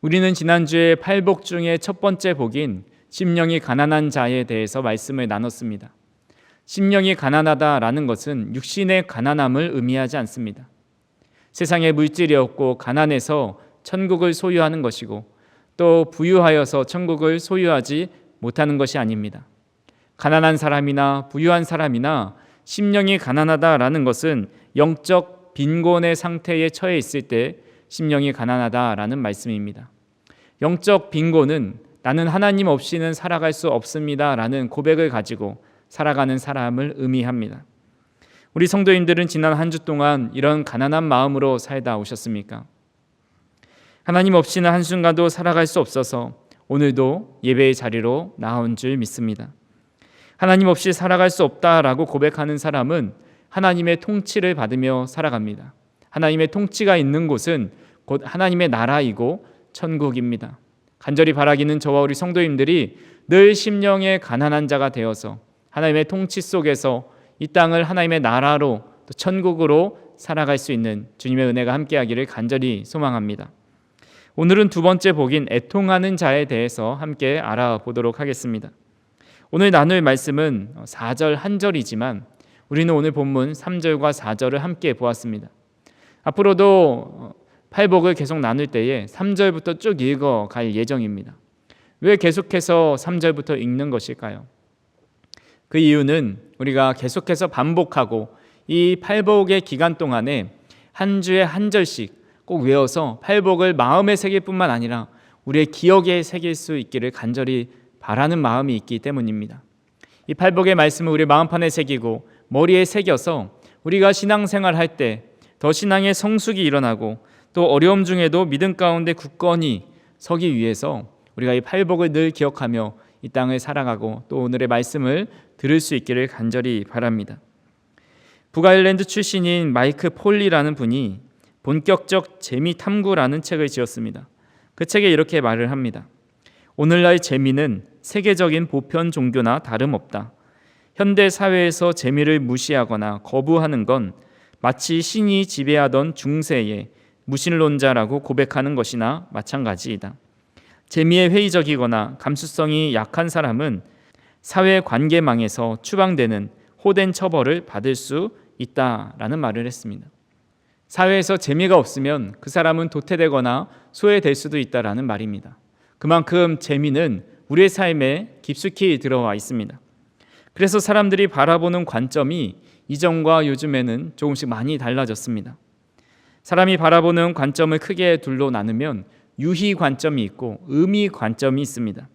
우리는 지난주에 팔복 중에 첫 번째 복인 심령이 가난한 자에 대해서 말씀을 나눴습니다. 심령이 가난하다라는 것은 육신의 가난함을 의미하지 않습니다. 세상에 물질이 없고 가난해서 천국을 소유하는 것이고 또 부유하여서 천국을 소유하지 못하는 것이 아닙니다. 가난한 사람이나 부유한 사람이나 심령이 가난하다라는 것은 영적 빈곤의 상태에 처해 있을 때 심령이 가난하다라는 말씀입니다. 영적 빈곤은 나는 하나님 없이는 살아갈 수 없습니다라는 고백을 가지고 살아가는 사람을 의미합니다. 우리 성도님들은 지난 한 주 동안 이런 가난한 마음으로 살다 오셨습니까? 하나님 없이는 한순간도 살아갈 수 없어서 오늘도 예배의 자리로 나온 줄 믿습니다. 하나님 없이 살아갈 수 없다라고 고백하는 사람은 하나님의 통치를 받으며 살아갑니다. 하나님의 통치가 있는 곳은 곧 하나님의 나라이고 천국입니다. 간절히 바라기는 저와 우리 성도님들이 늘 심령의 가난한 자가 되어서 하나님의 통치 속에서 이 땅을 하나님의 나라로 또 천국으로 살아갈 수 있는 주님의 은혜가 함께하기를 간절히 소망합니다. 오늘은 두 번째 복인 애통하는 자에 대해서 함께 알아보도록 하겠습니다. 오늘 나눌 말씀은 4절 한 절이지만 우리는 오늘 본문 3절과 4절을 함께 보았습니다. 앞으로도 팔복을 계속 나눌 때에 3절부터 쭉 읽어갈 예정입니다. 왜 계속해서 3절부터 읽는 것일까요? 그 이유는 우리가 계속해서 반복하고 이 팔복의 기간 동안에 한 주에 한 절씩 꼭 외워서 팔복을 마음에 새길 뿐만 아니라 우리의 기억에 새길 수 있기를 간절히 바라는 마음이 있기 때문입니다. 이 팔복의 말씀을 우리 마음판에 새기고 머리에 새겨서 우리가 신앙생활 할 때 더 신앙의 성숙이 일어나고 또 어려움 중에도 믿음 가운데 굳건히 서기 위해서 우리가 이 팔복을 늘 기억하며 이 땅을 살아가고 또 오늘의 말씀을 들을 수 있기를 간절히 바랍니다. 북아일랜드 출신인 마이크 폴리라는 분이 본격적 재미 탐구라는 책을 지었습니다. 그 책에 이렇게 말을 합니다. 오늘날 재미는 세계적인 보편 종교나 다름없다. 현대 사회에서 재미를 무시하거나 거부하는 건 마치 신이 지배하던 중세의 무신론자라고 고백하는 것이나 마찬가지이다. 재미에 회의적이거나 감수성이 약한 사람은 사회관계망에서 추방되는 호된 처벌을 받을 수 있다라는 말을 했습니다. 사회에서 재미가 없으면 그 사람은 도태되거나 소외될 수도 있다라는 말입니다. 그만큼 재미는 우리의 삶에 깊숙이 들어와 있습니다. 그래서 사람들이 바라보는 관점이 이전과 요즘에는 조금씩 많이 달라졌습니다. 사람이 바라보는 관점을 크게 둘로 나누면 유희 관점이 있고 의미 관점이 있습니다.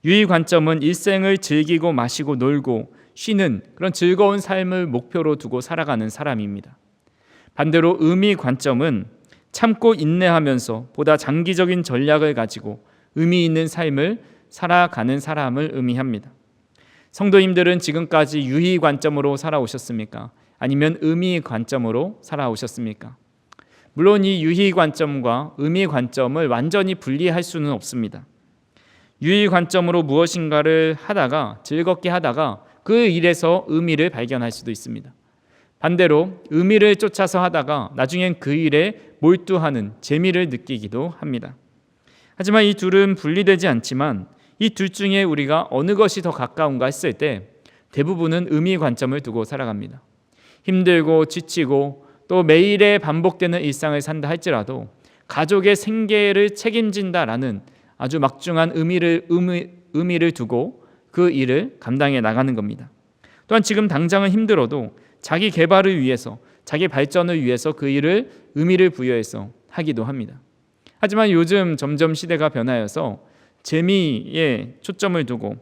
유희 관점은 일생을 즐기고 마시고 놀고 쉬는 그런 즐거운 삶을 목표로 두고 살아가는 사람입니다. 반대로 의미 관점은 참고 인내하면서 보다 장기적인 전략을 가지고 의미 있는 삶을 살아가는 사람을 의미합니다. 성도님들은 지금까지 유희 관점으로 살아오셨습니까? 아니면 의미 관점으로 살아오셨습니까? 물론 이 유희 관점과 의미 관점을 완전히 분리할 수는 없습니다. 유희 관점으로 무엇인가를 하다가 즐겁게 하다가 그 일에서 의미를 발견할 수도 있습니다. 반대로 의미를 쫓아서 하다가 나중엔 그 일에 몰두하는 재미를 느끼기도 합니다. 하지만 이 둘은 분리되지 않지만 이 둘 중에 우리가 어느 것이 더 가까운가 했을 때 대부분은 의미 관점을 두고 살아갑니다. 힘들고 지치고 또 매일의 반복되는 일상을 산다 할지라도 가족의 생계를 책임진다라는 아주 막중한 의미를 두고 그 일을 감당해 나가는 겁니다. 또한 지금 당장은 힘들어도 자기 개발을 위해서 자기 발전을 위해서 그 일을 의미를 부여해서 하기도 합니다. 하지만 요즘 점점 시대가 변하여서 재미에 초점을 두고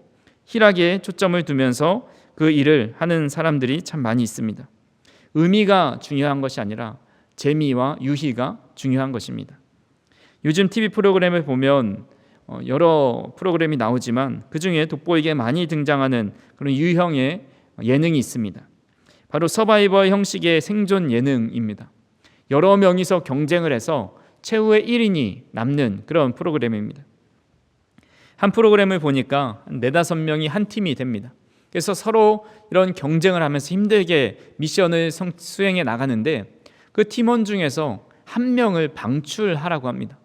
희락에 초점을 두면서 그 일을 하는 사람들이 참 많이 있습니다. 의미가 중요한 것이 아니라 재미와 유희가 중요한 것입니다. 요즘 TV 프로그램을 보면 여러 프로그램이 나오지만 그중에 돋보이게 많이 등장하는 그런 유형의 예능이 있습니다. 바로 서바이벌 형식의 생존 예능입니다. 여러 명이서 경쟁을 해서 최후의 1인이 남는 그런 프로그램입니다. 한 프로그램을 보니까 4-5명이 한 팀이 됩니다. 그래서 서로 이런 경쟁을 하면서 힘들게 미션을 수행해 나가는데 그 팀원 중에서 한 명을 방출하라고 합니다.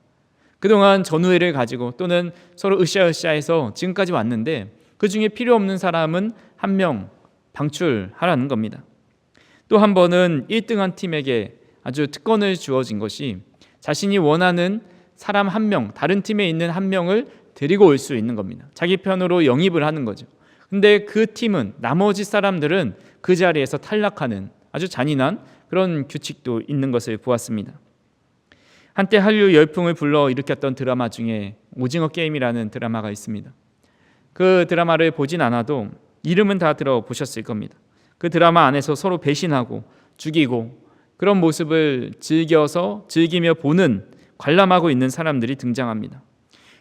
그동안 전우회를 가지고 또는 서로 으쌰으쌰해서 지금까지 왔는데 그 중에 필요 없는 사람은 한 명 방출하라는 겁니다. 또 한 번은 1등한 팀에게 아주 특권을 주어진 것이 자신이 원하는 사람 한 명, 다른 팀에 있는 한 명을 데리고 올 수 있는 겁니다. 자기 편으로 영입을 하는 거죠. 근데 그 팀은, 나머지 사람들은 그 자리에서 탈락하는 아주 잔인한 그런 규칙도 있는 것을 보았습니다. 한때 한류 열풍을 불러일으켰던 드라마 중에 오징어 게임이라는 드라마가 있습니다. 그 드라마를 보진 않아도 이름은 다 들어보셨을 겁니다. 그 드라마 안에서 서로 배신하고 죽이고 그런 모습을 즐기며 보는, 관람하고 있는 사람들이 등장합니다.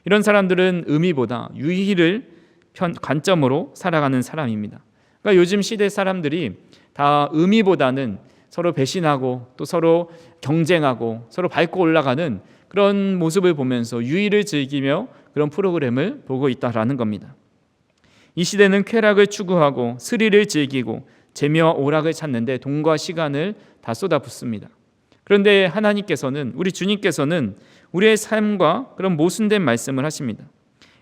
이런 사람들은 의미보다 유희를 관점으로 살아가는 사람입니다. 그러니까 요즘 시대 사람들이 다 의미보다는 서로 배신하고 또 서로 경쟁하고 서로 밟고 올라가는 그런 모습을 보면서 유희를 즐기며 그런 프로그램을 보고 있다라는 겁니다. 이 시대는 쾌락을 추구하고 스릴을 즐기고 재미와 오락을 찾는데 돈과 시간을 다 쏟아붓습니다. 그런데 하나님께서는, 우리 주님께서는 우리의 삶과 그런 모순된 말씀을 하십니다.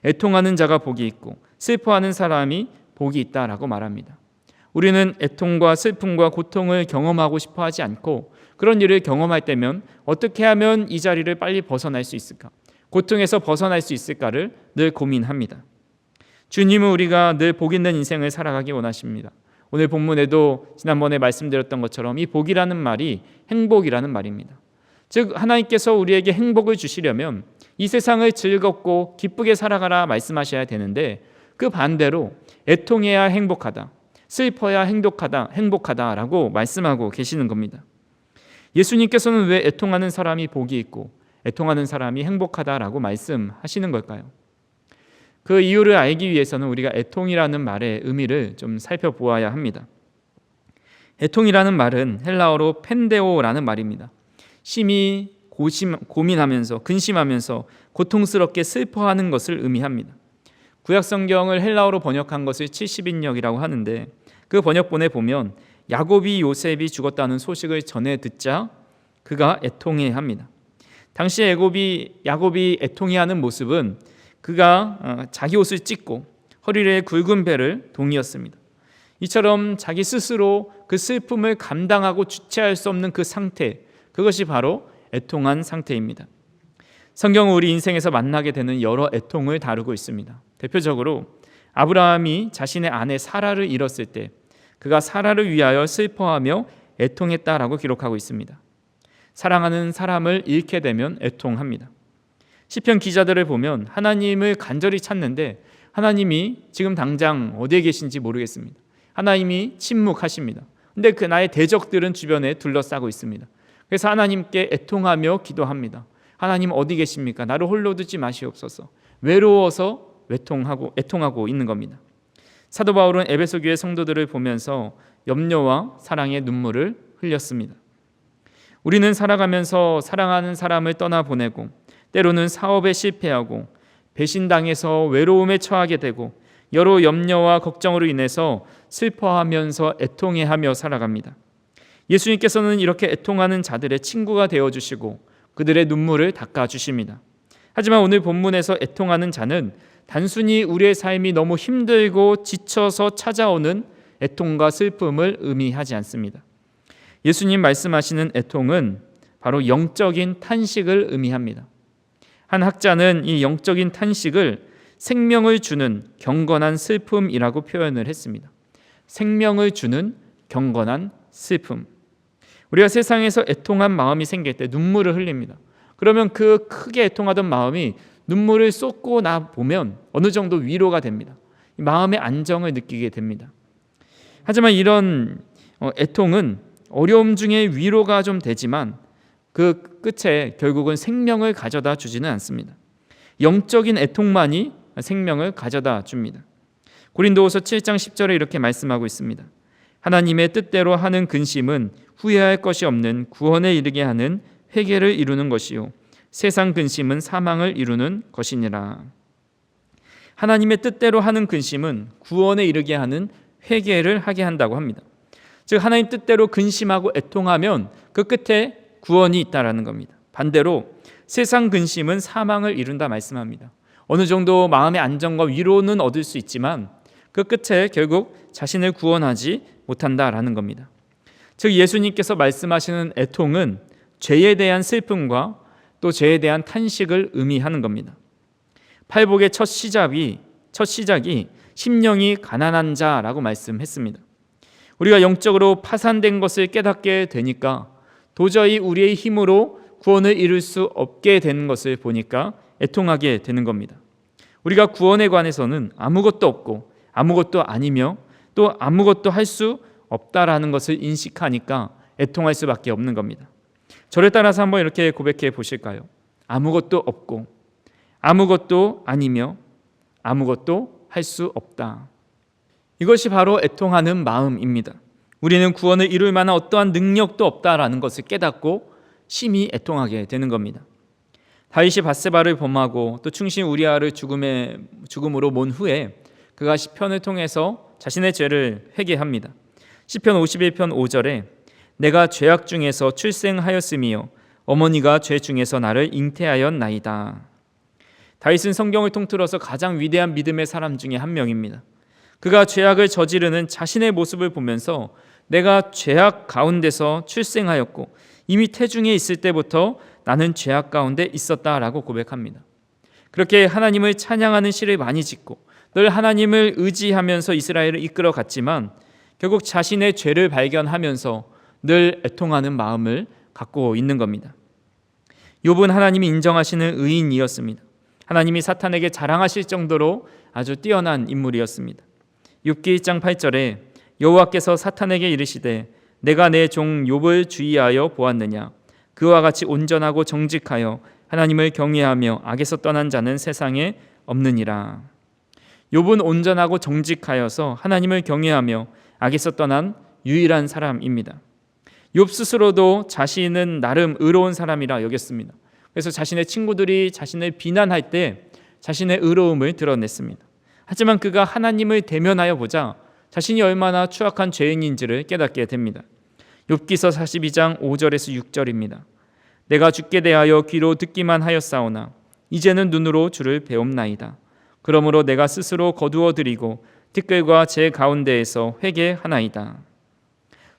애통하는 자가 복이 있고 슬퍼하는 사람이 복이 있다라고 말합니다. 우리는 애통과 슬픔과 고통을 경험하고 싶어 하지 않고 그런 일을 경험할 때면 어떻게 하면 이 자리를 빨리 벗어날 수 있을까? 고통에서 벗어날 수 있을까를 늘 고민합니다. 주님은 우리가 늘 복 있는 인생을 살아가기 원하십니다. 오늘 본문에도 지난번에 말씀드렸던 것처럼 이 복이라는 말이 행복이라는 말입니다. 즉 하나님께서 우리에게 행복을 주시려면 이 세상을 즐겁고 기쁘게 살아가라 말씀하셔야 되는데 그 반대로 애통해야 행복하다, 슬퍼야 행복하다라고 말씀하고 계시는 겁니다. 예수님께서는 왜 애통하는 사람이 복이 있고 애통하는 사람이 행복하다라고 말씀하시는 걸까요? 그 이유를 알기 위해서는 우리가 애통이라는 말의 의미를 좀 살펴보아야 합니다. 애통이라는 말은 헬라어로 펜데오라는 말입니다. 심히 고민하면서 근심하면서 고통스럽게 슬퍼하는 것을 의미합니다. 구약 성경을 헬라어로 번역한 것을 70인역이라고 하는데 그 번역본에 보면 야곱이 요셉이 죽었다는 소식을 전해 듣자 그가 애통해합니다. 당시 야곱이 애통해하는 모습은 그가 자기 옷을 찢고 허리에 굵은 배를 동이었습니다. 이처럼 자기 스스로 그 슬픔을 감당하고 주체할 수 없는 그 상태, 그것이 바로 애통한 상태입니다. 성경은 우리 인생에서 만나게 되는 여러 애통을 다루고 있습니다. 대표적으로 아브라함이 자신의 아내 사라를 잃었을 때 그가 사라를 위하여 슬퍼하며 애통했다라고 기록하고 있습니다. 사랑하는 사람을 잃게 되면 애통합니다. 시편 기자들을 보면 하나님을 간절히 찾는데 하나님이 지금 당장 어디에 계신지 모르겠습니다. 하나님이 침묵하십니다. 근데 그 나의 대적들은 주변에 둘러싸고 있습니다. 그래서 하나님께 애통하며 기도합니다. 하나님 어디 계십니까? 나를 홀로 두지 마시옵소서. 외로워서 애통하고 있는 겁니다. 사도 바울은 에베소 교회 성도들을 보면서 염려와 사랑의 눈물을 흘렸습니다. 우리는 살아가면서 사랑하는 사람을 떠나보내고 때로는 사업에 실패하고 배신당해서 외로움에 처하게 되고 여러 염려와 걱정으로 인해서 슬퍼하면서 애통해하며 살아갑니다. 예수님께서는 이렇게 애통하는 자들의 친구가 되어주시고 그들의 눈물을 닦아주십니다. 하지만 오늘 본문에서 애통하는 자는 단순히 우리의 삶이 너무 힘들고 지쳐서 찾아오는 애통과 슬픔을 의미하지 않습니다. 예수님 말씀하시는 애통은 바로 영적인 탄식을 의미합니다. 한 학자는 이 영적인 탄식을 생명을 주는 경건한 슬픔이라고 표현을 했습니다. 생명을 주는 경건한 슬픔. 우리가 세상에서 애통한 마음이 생길 때 눈물을 흘립니다. 그러면 그 크게 애통하던 마음이 눈물을 쏟고 나 보면 어느 정도 위로가 됩니다. 마음의 안정을 느끼게 됩니다. 하지만 이런 애통은 어려움 중에 위로가 좀 되지만 그 끝에 결국은 생명을 가져다 주지는 않습니다. 영적인 애통만이 생명을 가져다 줍니다. 고린도후서 7장 10절에 이렇게 말씀하고 있습니다. 하나님의 뜻대로 하는 근심은 후회할 것이 없는 구원에 이르게 하는 회개를 이루는 것이요 세상 근심은 사망을 이루는 것이니라. 하나님의 뜻대로 하는 근심은 구원에 이르게 하는 회개를 하게 한다고 합니다. 즉 하나님 뜻대로 근심하고 애통하면 그 끝에 구원이 있다라는 겁니다. 반대로 세상 근심은 사망을 이룬다 말씀합니다. 어느 정도 마음의 안정과 위로는 얻을 수 있지만 그 끝에 결국 자신을 구원하지 못한다라는 겁니다. 즉 예수님께서 말씀하시는 애통은 죄에 대한 슬픔과 또 죄에 대한 탄식을 의미하는 겁니다. 팔복의 첫 시작이 심령이 가난한 자라고 말씀했습니다. 우리가 영적으로 파산된 것을 깨닫게 되니까 도저히 우리의 힘으로 구원을 이룰 수 없게 되는 것을 보니까 애통하게 되는 겁니다. 우리가 구원에 관해서는 아무것도 없고 아무것도 아니며 또 아무것도 할 수 없다라는 것을 인식하니까 애통할 수밖에 없는 겁니다. 저를 따라서 한번 이렇게 고백해 보실까요? 아무것도 없고 아무것도 아니며 아무것도 할 수 없다. 이것이 바로 애통하는 마음입니다. 우리는 구원을 이룰 만한 어떠한 능력도 없다라는 것을 깨닫고 심히 애통하게 되는 겁니다. 다윗이 밧세바를 범하고 또 충신 우리아를 죽음으로 몬 후에 그가 시편을 통해서 자신의 죄를 회개합니다. 시편 51편 5절에 내가 죄악 중에서 출생하였으며 어머니가 죄 중에서 나를 잉태하였나이다. 다윗은 성경을 통틀어서 가장 위대한 믿음의 사람 중에 한 명입니다. 그가 죄악을 저지르는 자신의 모습을 보면서 내가 죄악 가운데서 출생하였고 이미 태중에 있을 때부터 나는 죄악 가운데 있었다라고 고백합니다. 그렇게 하나님을 찬양하는 시를 많이 짓고 늘 하나님을 의지하면서 이스라엘을 이끌어 갔지만 결국 자신의 죄를 발견하면서 늘 애통하는 마음을 갖고 있는 겁니다. 욥은 하나님이 인정하시는 의인이었습니다. 하나님이 사탄에게 자랑하실 정도로 아주 뛰어난 인물이었습니다. 욥기 1장 8절에 여호와께서 사탄에게 이르시되 내가 내 종 욥을 주의하여 보았느냐 그와 같이 온전하고 정직하여 하나님을 경외하며 악에서 떠난 자는 세상에 없느니라. 욥은 온전하고 정직하여서 하나님을 경외하며 악에서 떠난 유일한 사람입니다. 욥 스스로도 자신은 나름 의로운 사람이라 여겼습니다. 그래서 자신의 친구들이 자신을 비난할 때 자신의 의로움을 드러냈습니다. 하지만 그가 하나님을 대면하여 보자 자신이 얼마나 추악한 죄인인지를 깨닫게 됩니다. 욥기서 42장 5절에서 6절입니다. 내가 주께 대하여 귀로 듣기만 하였사오나 이제는 눈으로 주를 배움나이다. 그러므로 내가 스스로 거두어 드리고 티끌과 제 가운데에서 회개하나이다.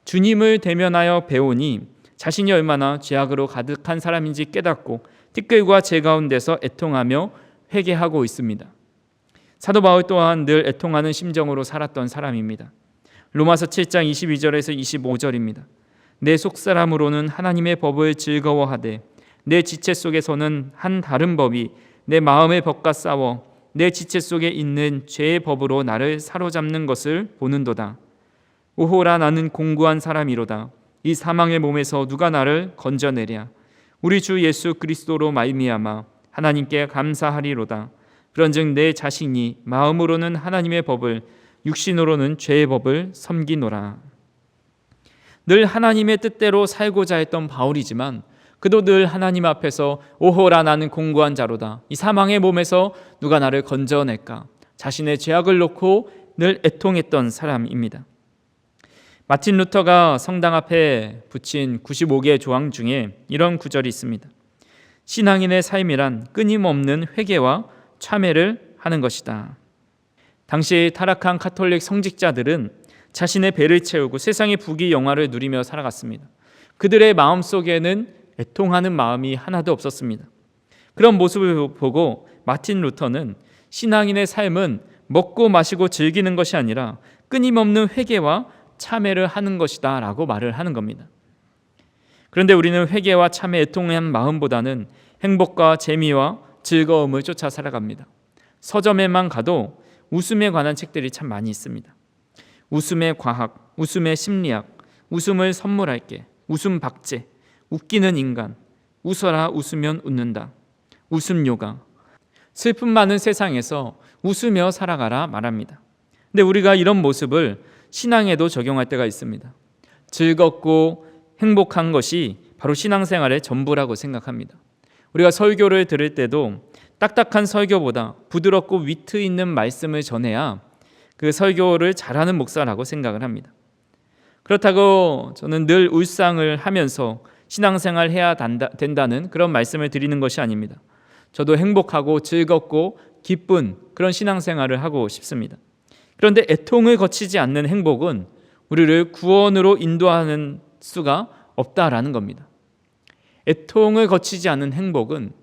주님을 대면하여 배우니 자신이 얼마나 죄악으로 가득한 사람인지 깨닫고 티끌과 제 가운데서 애통하며 회개하고 있습니다. 사도 바울 또한 늘 애통하는 심정으로 살았던 사람입니다. 로마서 7장 22절에서 25절입니다. 내 속사람으로는 하나님의 법을 즐거워하되 내 지체 속에서는 한 다른 법이 내 마음의 법과 싸워 내 지체 속에 있는 죄의 법으로 나를 사로잡는 것을 보는도다. 오호라 나는 공고한 사람이로다. 이 사망의 몸에서 누가 나를 건져내랴. 우리 주 예수 그리스도로 말미암아 하나님께 감사하리로다. 그런즉 내 자신이 마음으로는 하나님의 법을 육신으로는 죄의 법을 섬기노라. 늘 하나님의 뜻대로 살고자 했던 바울이지만 그도 늘 하나님 앞에서 오호라 나는 공고한 자로다. 이 사망의 몸에서 누가 나를 건져낼까. 자신의 죄악을 놓고 늘 애통했던 사람입니다. 마틴 루터가 성당 앞에 붙인 95개의 조항 중에 이런 구절이 있습니다. 신앙인의 삶이란 끊임없는 회개와 참회를 하는 것이다. 당시 타락한 카톨릭 성직자들은 자신의 배를 채우고 세상의 부귀영화를 누리며 살아갔습니다. 그들의 마음속에는 애통하는 마음이 하나도 없었습니다. 그런 모습을 보고 마틴 루터는 신앙인의 삶은 먹고 마시고 즐기는 것이 아니라 끊임없는 회개와 참회를 하는 것이다 라고 말을 하는 겁니다. 그런데 우리는 회개와 참회, 애통한 마음보다는 행복과 재미와 즐거움을 쫓아 살아갑니다. 서점에만 가도 웃음에 관한 책들이 참 많이 있습니다. 웃음의 과학, 웃음의 심리학, 웃음을 선물할게, 웃음 박제, 웃기는 인간, 웃어라 웃으면 웃는다, 웃음 요가. 슬픔 많은 세상에서 웃으며 살아가라 말합니다. 근데 우리가 이런 모습을 신앙에도 적용할 때가 있습니다. 즐겁고 행복한 것이 바로 신앙생활의 전부라고 생각합니다. 우리가 설교를 들을 때도 딱딱한 설교보다 부드럽고 위트 있는 말씀을 전해야 그 설교를 잘하는 목사라고 생각을 합니다. 그렇다고 저는 늘 울상을 하면서 신앙생활 해야 된다는 그런 말씀을 드리는 것이 아닙니다. 저도 행복하고 즐겁고 기쁜 그런 신앙생활을 하고 싶습니다. 그런데 애통을 거치지 않는 행복은 우리를 구원으로 인도하는 수가 없다라는 겁니다. 애통을 거치지 않는 행복은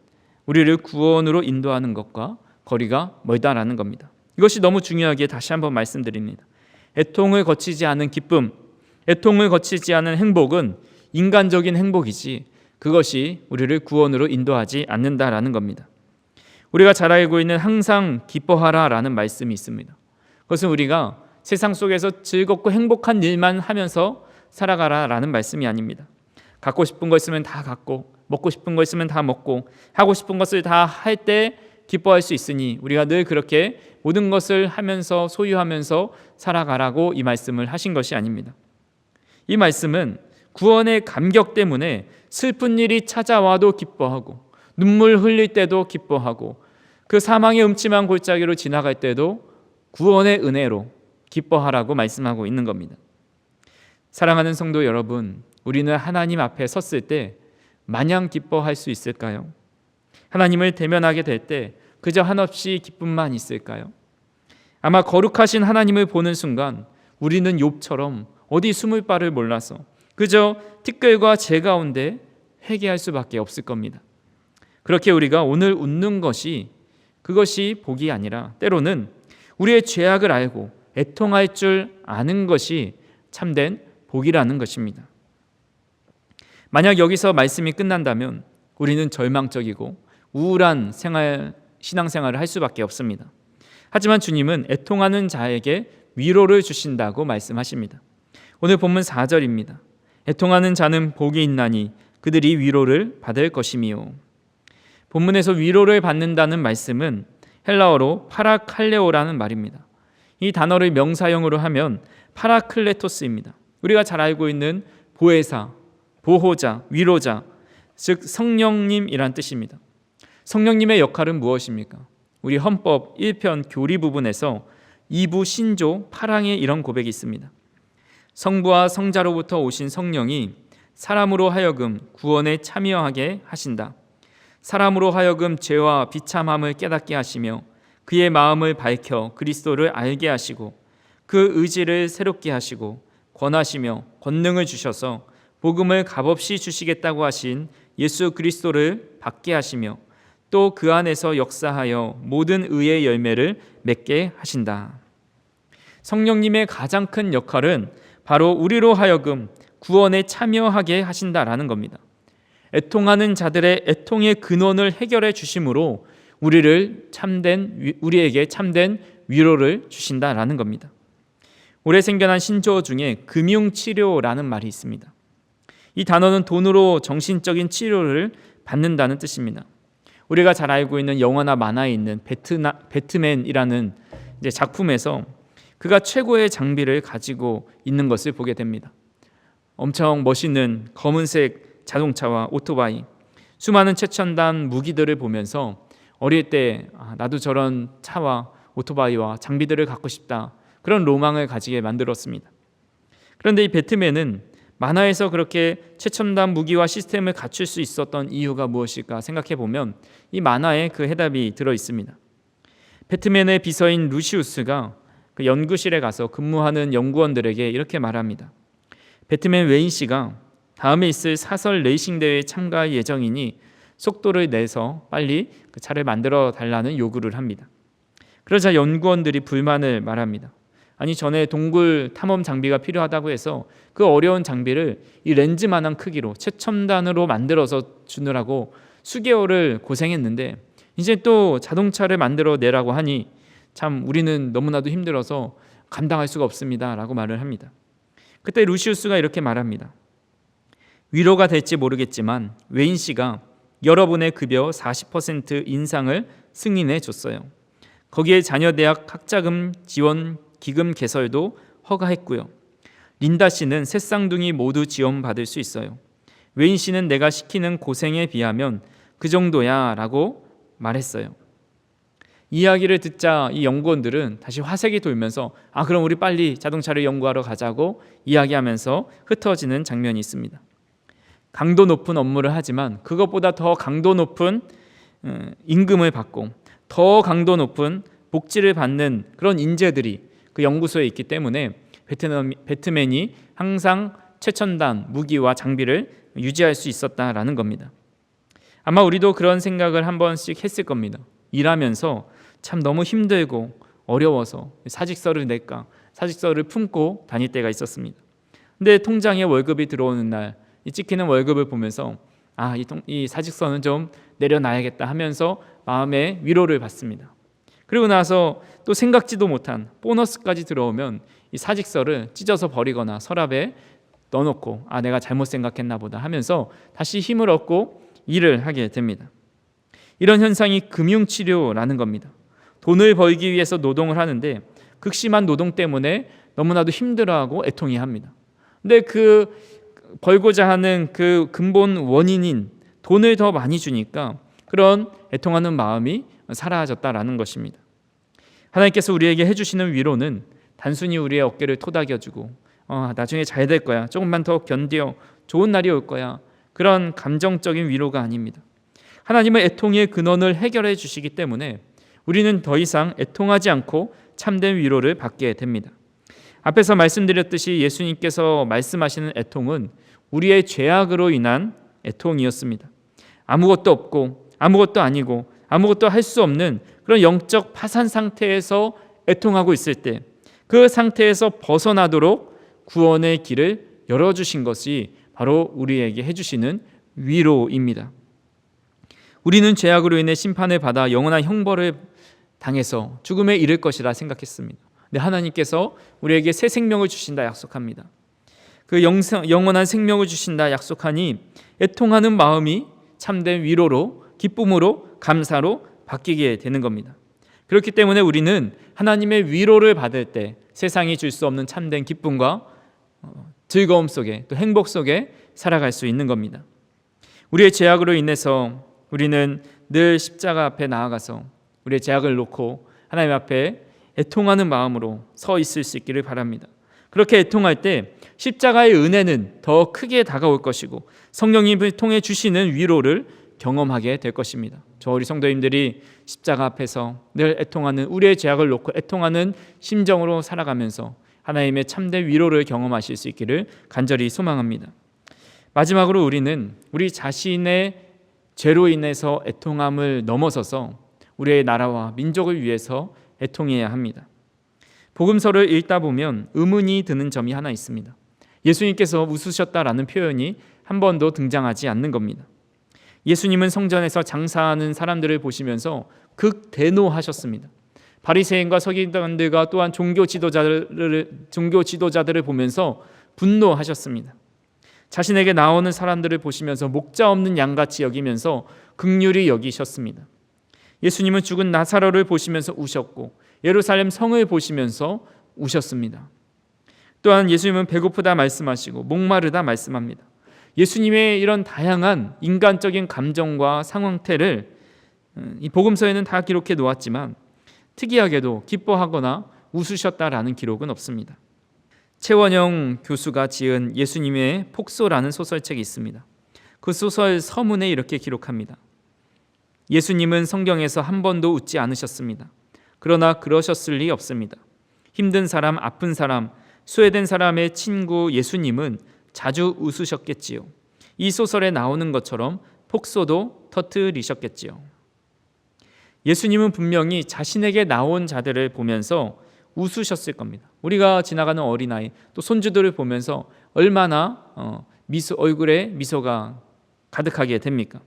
우리를 구원으로 인도하는 것과 거리가 멀다라는 겁니다. 이것이 너무 중요하기에 다시 한번 말씀드립니다. 애통을 거치지 않은 기쁨, 애통을 거치지 않은 행복은 인간적인 행복이지 그것이 우리를 구원으로 인도하지 않는다라는 겁니다. 우리가 잘 알고 있는 항상 기뻐하라라는 말씀이 있습니다. 그것은 우리가 세상 속에서 즐겁고 행복한 일만 하면서 살아가라라는 말씀이 아닙니다. 갖고 싶은 거 있으면 다 갖고, 먹고 싶은 거 있으면 다 먹고, 하고 싶은 것을 다 할 때 기뻐할 수 있으니 우리가 늘 그렇게 모든 것을 하면서 소유하면서 살아가라고 이 말씀을 하신 것이 아닙니다. 이 말씀은 구원의 감격 때문에 슬픈 일이 찾아와도 기뻐하고, 눈물 흘릴 때도 기뻐하고, 그 사망의 음침한 골짜기로 지나갈 때도 구원의 은혜로 기뻐하라고 말씀하고 있는 겁니다. 사랑하는 성도 여러분, 우리는 하나님 앞에 섰을 때 마냥 기뻐할 수 있을까요? 하나님을 대면하게 될 때 그저 한없이 기쁨만 있을까요? 아마 거룩하신 하나님을 보는 순간 우리는 욥처럼 어디 숨을 바를 몰라서 그저 티끌과 재 가운데 회개할 수밖에 없을 겁니다. 그렇게 우리가 오늘 웃는 것이 그것이 복이 아니라 때로는 우리의 죄악을 알고 애통할 줄 아는 것이 참된 복이라는 것입니다. 만약 여기서 말씀이 끝난다면 우리는 절망적이고 우울한 신앙생활을 할 수밖에 없습니다. 하지만 주님은 애통하는 자에게 위로를 주신다고 말씀하십니다. 오늘 본문 4절입니다. 애통하는 자는 복이 있나니 그들이 위로를 받을 것이미요. 본문에서 위로를 받는다는 말씀은 헬라어로 파라칼레오라는 말입니다. 이 단어를 명사형으로 하면 파라클레토스입니다. 우리가 잘 알고 있는 보혜사, 보호자, 위로자, 즉 성령님이란 뜻입니다. 성령님의 역할은 무엇입니까? 우리 헌법 1편 교리 부분에서 2부 신조 8항에 이런 고백이 있습니다. 성부와 성자로부터 오신 성령이 사람으로 하여금 구원에 참여하게 하신다. 사람으로 하여금 죄와 비참함을 깨닫게 하시며 그의 마음을 밝혀 그리스도를 알게 하시고 그 의지를 새롭게 하시고 권하시며 권능을 주셔서 복음을 값없이 주시겠다고 하신 예수 그리스도를 받게 하시며 또 그 안에서 역사하여 모든 의의 열매를 맺게 하신다. 성령님의 가장 큰 역할은 바로 우리로 하여금 구원에 참여하게 하신다라는 겁니다. 애통하는 자들의 애통의 근원을 해결해 주심으로 우리에게 참된 위로를 주신다라는 겁니다. 올해 생겨난 신조어 중에 금융치료라는 말이 있습니다. 이 단어는 돈으로 정신적인 치료를 받는다는 뜻입니다. 우리가 잘 알고 있는 영화나 만화에 있는 배트맨이라는 작품에서 그가 최고의 장비를 가지고 있는 것을 보게 됩니다. 엄청 멋있는 검은색 자동차와 오토바이, 수많은 최첨단 무기들을 보면서 어릴 때 나도 저런 차와 오토바이와 장비들을 갖고 싶다, 그런 로망을 가지게 만들었습니다. 그런데 이 배트맨은 만화에서 그렇게 최첨단 무기와 시스템을 갖출 수 있었던 이유가 무엇일까 생각해 보면 이 만화에 그 해답이 들어 있습니다. 배트맨의 비서인 루시우스가 그 연구실에 가서 근무하는 연구원들에게 이렇게 말합니다. 배트맨 웨인 씨가 다음에 있을 사설 레이싱 대회에 참가할 예정이니 속도를 내서 빨리 그 차를 만들어 달라는 요구를 합니다. 그러자 연구원들이 불만을 말합니다. 아니, 전에 동굴 탐험 장비가 필요하다고 해서 그 어려운 장비를 이 렌즈만한 크기로 최첨단으로 만들어서 주느라고 수개월을 고생했는데 이제 또 자동차를 만들어 내라고 하니 참 우리는 너무나도 힘들어서 감당할 수가 없습니다 라고 말을 합니다. 그때 루시우스가 이렇게 말합니다. 위로가 될지 모르겠지만 웨인 씨가 여러분의 급여 40% 인상을 승인해 줬어요. 거기에 자녀 대학 학자금 지원 기금 개설도 허가했고요. 린다 씨는 새 쌍둥이 모두 지원받을 수 있어요. 웨인 씨는 내가 시키는 고생에 비하면 그 정도야 라고 말했어요. 이야기를 듣자 이 연구원들은 다시 화색이 돌면서 그럼 우리 빨리 자동차를 연구하러 가자고 이야기하면서 흩어지는 장면이 있습니다. 강도 높은 업무를 하지만 그것보다 더 강도 높은 임금을 받고 더 강도 높은 복지를 받는 그런 인재들이 그 연구소에 있기 때문에 배트맨이 항상 최첨단 무기와 장비를 유지할 수 있었다라는 겁니다. 아마 우리도 그런 생각을 한 번씩 했을 겁니다. 일하면서 참 너무 힘들고 어려워서 사직서를 낼까, 사직서를 품고 다닐 때가 있었습니다. 근데 통장에 월급이 들어오는 날, 이 찍히는 월급을 보면서 이 사직서는 좀 내려놔야겠다 하면서 마음의 위로를 받습니다. 그리고 나서 또 생각지도 못한 보너스까지 들어오면 이 사직서를 찢어서 버리거나 서랍에 넣어놓고 내가 잘못 생각했나 보다 하면서 다시 힘을 얻고 일을 하게 됩니다. 이런 현상이 금융치료라는 겁니다. 돈을 벌기 위해서 노동을 하는데 극심한 노동 때문에 너무나도 힘들어하고 애통해합니다. 근데 그 벌고자 하는 그 근본 원인인 돈을 더 많이 주니까 그런 애통하는 마음이 사라졌다라는 것입니다. 하나님께서 우리에게 해주시는 위로는 단순히 우리의 어깨를 토닥여주고 나중에 잘 될 거야, 조금만 더 견뎌, 좋은 날이 올 거야, 그런 감정적인 위로가 아닙니다. 하나님은 애통의 근원을 해결해 주시기 때문에 우리는 더 이상 애통하지 않고 참된 위로를 받게 됩니다. 앞에서 말씀드렸듯이 예수님께서 말씀하시는 애통은 우리의 죄악으로 인한 애통이었습니다. 아무것도 없고 아무것도 아니고 아무것도 할 수 없는 그런 영적 파산 상태에서 애통하고 있을 때 그 상태에서 벗어나도록 구원의 길을 열어주신 것이 바로 우리에게 해주시는 위로입니다. 우리는 죄악으로 인해 심판을 받아 영원한 형벌을 당해서 죽음에 이를 것이라 생각했습니다. 근데 하나님께서 우리에게 새 생명을 주신다 약속합니다. 그 영원한 생명을 주신다 약속하니 애통하는 마음이 참된 위로로, 기쁨으로, 감사로 바뀌게 되는 겁니다. 그렇기 때문에 우리는 하나님의 위로를 받을 때 세상이 줄 수 없는 참된 기쁨과 즐거움 속에, 또 행복 속에 살아갈 수 있는 겁니다. 우리의 죄악으로 인해서 우리는 늘 십자가 앞에 나아가서 우리의 죄악을 놓고 하나님 앞에 애통하는 마음으로 서 있을 수 있기를 바랍니다. 그렇게 애통할 때 십자가의 은혜는 더 크게 다가올 것이고 성령님을 통해 주시는 위로를 경험하게 될 것입니다. 저 우리 성도님들이 십자가 앞에서 늘 애통하는, 우리의 죄악을 놓고 애통하는 심정으로 살아가면서 하나님의 참된 위로를 경험하실 수 있기를 간절히 소망합니다. 마지막으로 우리는 우리 자신의 죄로 인해서 애통함을 넘어서서 우리의 나라와 민족을 위해서 애통해야 합니다. 복음서를 읽다 보면 의문이 드는 점이 하나 있습니다. 예수님께서 웃으셨다라는 표현이 한 번도 등장하지 않는 겁니다. 예수님은 성전에서 장사하는 사람들을 보시면서 극대노하셨습니다. 바리새인과 서기관들과 또한 종교 지도자들을 보면서 분노하셨습니다. 자신에게 나오는 사람들을 보시면서 목자 없는 양같이 여기면서 긍휼히 여기셨습니다. 예수님은 죽은 나사로를 보시면서 우셨고 예루살렘 성을 보시면서 우셨습니다. 또한 예수님은 배고프다 말씀하시고 목마르다 말씀합니다. 예수님의 이런 다양한 인간적인 감정과 상황태를 이 복음서에는 다 기록해 놓았지만 특이하게도 기뻐하거나 웃으셨다라는 기록은 없습니다. 최원영 교수가 지은 예수님의 폭소라는 소설책이 있습니다. 그 소설 서문에 이렇게 기록합니다. 예수님은 성경에서 한 번도 웃지 않으셨습니다. 그러나 그러셨을 리 없습니다. 힘든 사람, 아픈 사람, 소외된 사람의 친구 예수님은 자주 웃으셨겠지요. 이 소설에 나오는 것처럼 폭소도 터뜨리셨겠지요. 예수님은 분명히 자신에게 나온 자들을 보면서 웃으셨을 겁니다. 우리가 지나가는 어린아이, 또 손주들을 보면서 얼마나 얼굴에 미소가 가득하게 됩니까?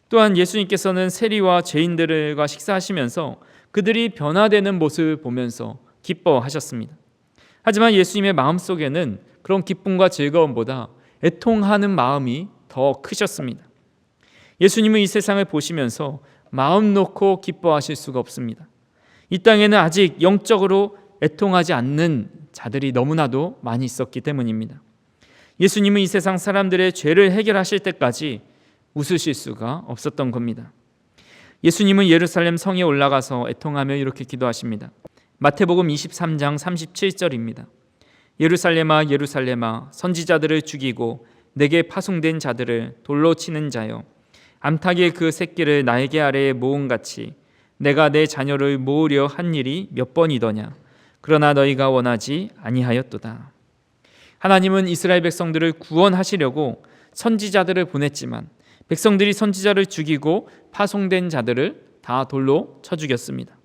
또한 예수님께서는 세리와 죄인들과 식사하시면서 그들이 변화되는 모습을 보면서 기뻐하셨습니다. 하지만 예수님의 마음속에는 그런 기쁨과 즐거움보다 애통하는 마음이 더 크셨습니다. 예수님은 이 세상을 보시면서 마음 놓고 기뻐하실 수가 없습니다. 이 땅에는 아직 영적으로 애통하지 않는 자들이 너무나도 많이 있었기 때문입니다. 예수님은 이 세상 사람들의 죄를 해결하실 때까지 웃으실 수가 없었던 겁니다. 예수님은 예루살렘 성에 올라가서 애통하며 이렇게 기도하십니다. 마태복음 23장 37절입니다. 예루살렘아 예루살렘아 선지자들을 죽이고 내게 파송된 자들을 돌로 치는 자여, 암탉이 그 새끼를 날개 아래에 모음같이 내가 내 자녀를 모으려 한 일이 몇 번이더냐. 그러나 너희가 원하지 아니하였도다. 하나님은 이스라엘 백성들을 구원하시려고 선지자들을 보냈지만 백성들이 선지자를 죽이고 파송된 자들을 다 돌로 쳐 죽였습니다.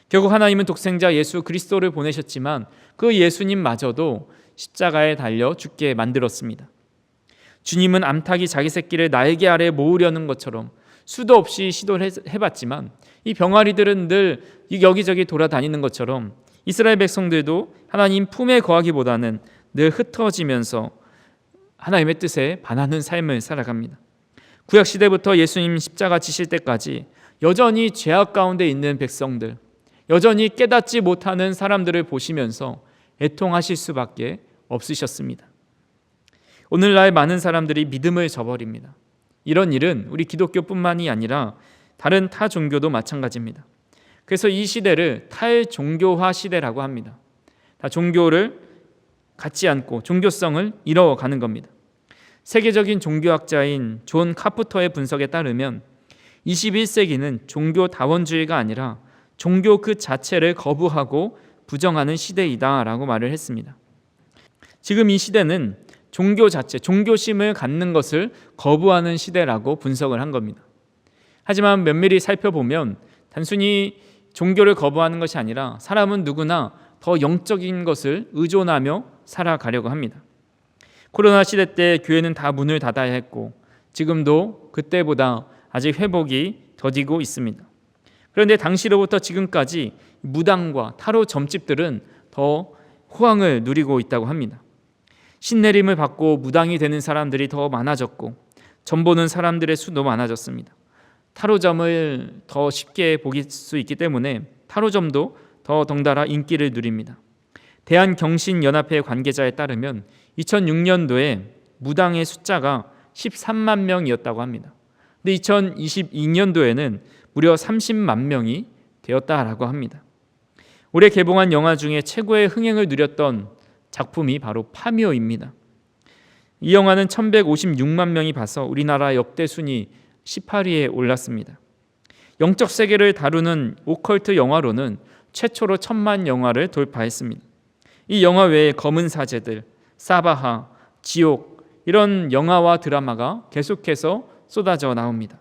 결국 하나님은 독생자 예수 그리스도를 보내셨지만 그 예수님마저도 십자가에 달려 죽게 만들었습니다. 주님은 암탉이 자기 새끼를 날개 아래 모으려는 것처럼 수도 없이 시도를 해봤지만 이 병아리들은 늘 여기저기 돌아다니는 것처럼 이스라엘 백성들도 하나님 품에 거하기보다는 늘 흩어지면서 하나님의 뜻에 반하는 삶을 살아갑니다. 구약시대부터 예수님 십자가 지실 때까지 여전히 죄악 가운데 있는 백성들, 여전히 깨닫지 못하는 사람들을 보시면서 애통하실 수밖에 없으셨습니다. 오늘날 많은 사람들이 믿음을 저버립니다. 이런 일은 우리 기독교뿐만이 아니라 다른 타 종교도 마찬가지입니다. 그래서 이 시대를 탈종교화 시대라고 합니다. 다 종교를 갖지 않고 종교성을 잃어가는 겁니다. 세계적인 종교학자인 존 카프터의 분석에 따르면 21세기는 종교 다원주의가 아니라 종교 그 자체를 거부하고 부정하는 시대이다라고 말을 했습니다. 지금 이 시대는 종교 자체, 종교심을 갖는 것을 거부하는 시대라고 분석을 한 겁니다. 하지만 면밀히 살펴보면 단순히 종교를 거부하는 것이 아니라 사람은 누구나 더 영적인 것을 의존하며 살아가려고 합니다. 코로나 시대 때 교회는 다 문을 닫아야 했고 지금도 그때보다 아직 회복이 더디고 있습니다. 그런데 당시로부터 지금까지 무당과 타로 점집들은 더 호황을 누리고 있다고 합니다. 신내림을 받고 무당이 되는 사람들이 더 많아졌고 점 보는 사람들의 수도 많아졌습니다. 타로점을 더 쉽게 볼 수 있기 때문에 타로점도 더 덩달아 인기를 누립니다. 대한경신연합회 관계자에 따르면 2006년도에 무당의 숫자가 13만 명이었다고 합니다. 근데 2022년도에는 무려 30만 명이 되었다라고 합니다. 올해 개봉한 영화 중에 최고의 흥행을 누렸던 작품이 바로 파묘입니다. 이 영화는 1156만 명이 봐서 우리나라 역대 순위 18위에 올랐습니다. 영적 세계를 다루는 오컬트 영화로는 최초로 1000만 영화를 돌파했습니다. 이 영화 외에 검은 사제들, 사바하, 지옥 이런 영화와 드라마가 계속해서 쏟아져 나옵니다.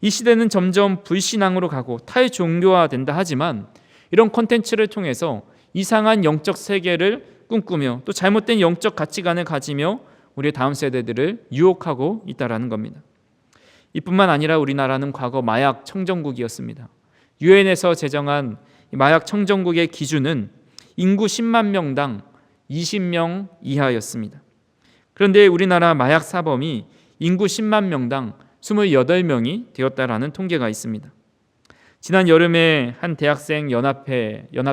이 시대는 점점 불신앙으로 가고 탈종교화된다 하지만 이런 콘텐츠를 통해서 이상한 영적 세계를 꿈꾸며 또 잘못된 영적 가치관을 가지며 우리 다음 세대들을 유혹하고 있다는 겁니다. 이뿐만 아니라 우리나라는 과거 마약 청정국이었습니다. 유엔에서 제정한 마약 청정국의 기준은 인구 10만 명당 20명 이하였습니다. 그런데 우리나라 마약 사범이 인구 10만 명당 28명이 되었다라는 통계가 있습니다. 지난 여름에 한 대학생 연합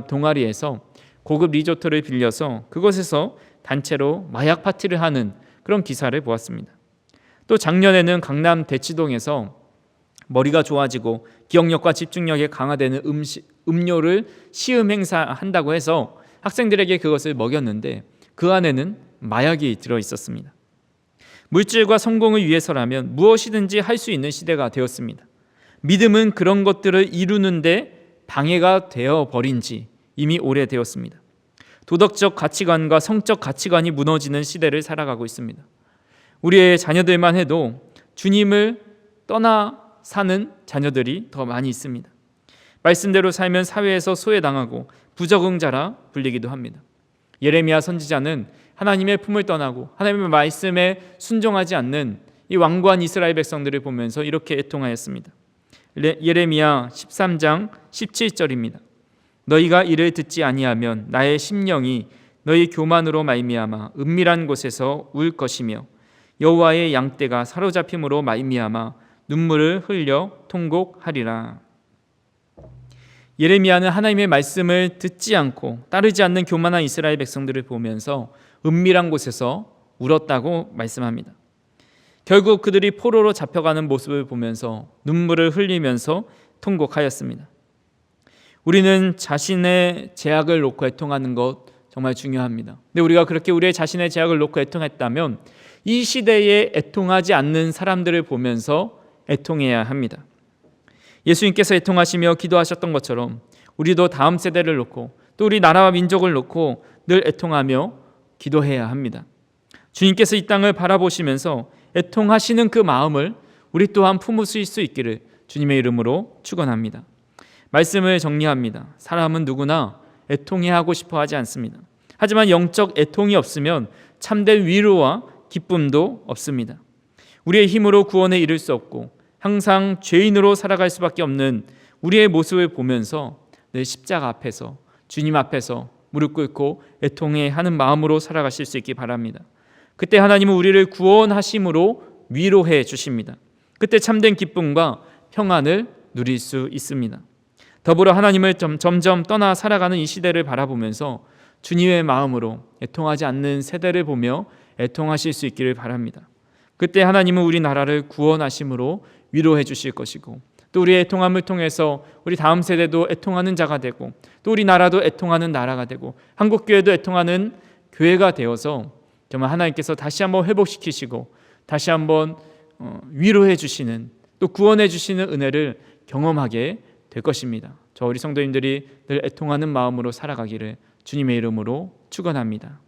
동아리에서 고급 리조트를 빌려서 그곳에서 단체로 마약 파티를 하는 그런 기사를 보았습니다. 또 작년에는 강남 대치동에서 머리가 좋아지고 기억력과 집중력이 강화되는 음료를 시음 행사한다고 해서 학생들에게 그것을 먹였는데 그 안에는 마약이 들어 있었습니다. 물질과 성공을 위해서라면 무엇이든지 할 수 있는 시대가 되었습니다. 믿음은 그런 것들을 이루는데 방해가 되어버린 지 이미 오래되었습니다. 도덕적 가치관과 성적 가치관이 무너지는 시대를 살아가고 있습니다. 우리의 자녀들만 해도 주님을 떠나 사는 자녀들이 더 많이 있습니다. 말씀대로 살면 사회에서 소외당하고 부적응자라 불리기도 합니다. 예레미야 선지자는 하나님의 품을 떠나고 하나님의 말씀에 순종하지 않는 이 완고한 이스라엘 백성들을 보면서 이렇게 애통하였습니다. 예레미야 13장 17절입니다. 너희가 이를 듣지 아니하면 나의 심령이 너희 교만으로 말미암아 은밀한 곳에서 울 것이며 여호와의 양떼가 사로잡힘으로 말미암아 눈물을 흘려 통곡하리라. 예레미야는 하나님의 말씀을 듣지 않고 따르지 않는 교만한 이스라엘 백성들을 보면서 은밀한 곳에서 울었다고 말씀합니다. 결국 그들이 포로로 잡혀가는 모습을 보면서 눈물을 흘리면서 통곡하였습니다. 우리는 자신의 죄악을 놓고 애통하는 것 정말 중요합니다. 근데 우리가 그렇게 우리의 자신의 죄악을 놓고 애통했다면 이 시대에 애통하지 않는 사람들을 보면서 애통해야 합니다. 예수님께서 애통하시며 기도하셨던 것처럼 우리도 다음 세대를 놓고 또 우리 나라와 민족을 놓고 늘 애통하며 기도해야 합니다. 주님께서 이 땅을 바라보시면서 애통하시는 그 마음을 우리 또한 품으실 수 있기를 주님의 이름으로 축원합니다. 말씀을 정리합니다. 사람은 누구나 애통해야 하고 싶어 하지 않습니다. 하지만 영적 애통이 없으면 참된 위로와 기쁨도 없습니다. 우리의 힘으로 구원에 이를 수 없고 항상 죄인으로 살아갈 수밖에 없는 우리의 모습을 보면서 늘 십자가 앞에서 주님 앞에서 무릎 꿇고 애통해 하는 마음으로 살아가실 수 있기 바랍니다. 그때 하나님은 우리를 구원하심으로 위로해 주십니다. 그때 참된 기쁨과 평안을 누릴 수 있습니다. 더불어 하나님을 점점 떠나 살아가는 이 시대를 바라보면서 주님의 마음으로 애통하지 않는 세대를 보며 애통하실 수 있기를 바랍니다. 그때 하나님은 우리 나라를 구원하심으로 위로해 주실 것이고 또 우리의 애통함을 통해서 우리 다음 세대도 애통하는 자가 되고 또 우리 나라도 애통하는 나라가 되고 한국교회도 애통하는 교회가 되어서 정말 하나님께서 다시 한번 회복시키시고 다시 한번 위로해 주시는 또 구원해 주시는 은혜를 경험하게 될 것입니다. 저 우리 성도님들이 늘 애통하는 마음으로 살아가기를 주님의 이름으로 축원합니다.